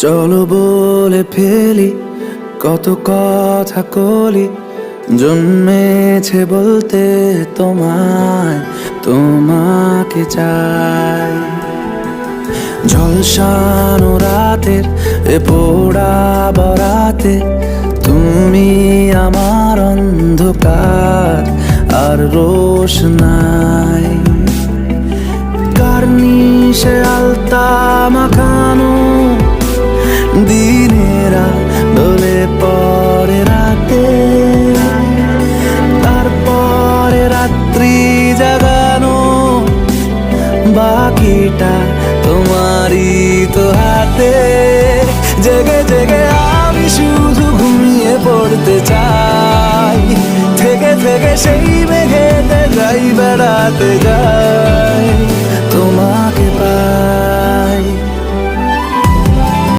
চলো বলে ফেলি কত কথা কলি, জন্মেছে বলতে তোমায়, তোমাকে চাই। ঝলসানো রাতের এ পোড়া বরাতে তুমি আমার অন্ধকার আর রোশনাই। কার্নিশে আলতা মাখানো দিনের আলোলে পরে রাতে, তারপরে রাত্রি জাগানো বাকিটা তোমারই তো হাতে। জেগে জেগে আমি শুধু ঘুমিয়ে পড়তে চাই, থেকে থেকে সেই মেঘেতে যাই বেড়াতে যাই।